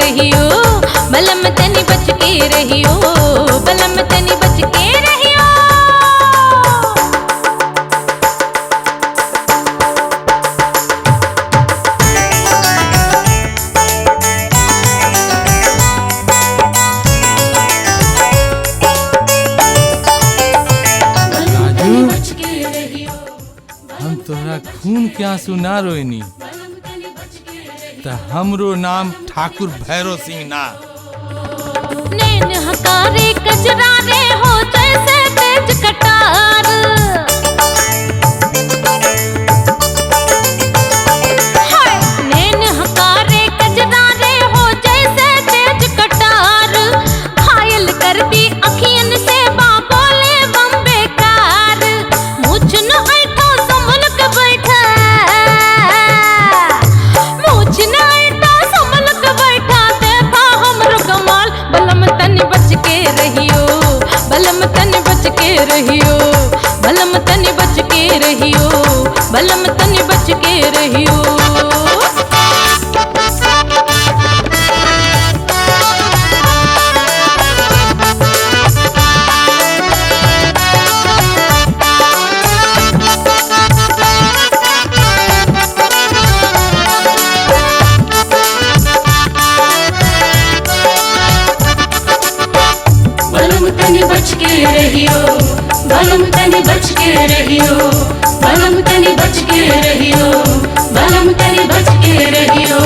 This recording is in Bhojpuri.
रहियो, बलम तनी बच के रहियो, बलम तनी बच के रहियो। हम तोहरा खून के आंसू ना रोइनी, त हमरो नाम ठाकुर भैरव सिंह ना। नैन हकारे कजरारे हो जैसे तेज कटार, नैन हकारे कजरारे हो जैसे तेज कटार, घायल कर दी अखियन से बाबोले बम बेकार। मुझ न ऐठो संभल के बैठा, मुझ न ऐठो संभल के बैठा, देखा हमरो कमाल। बलम तनी बच के रहियो, बलम तनी बच के रहियो, बलम तनी बच के रहियो, बलम तनी बच के रहियो। बलम तनी बच के रहियो, बलम तनी बच के रहियो, बलम तनी बच के रहियो, बलम तनी बच के रहियो।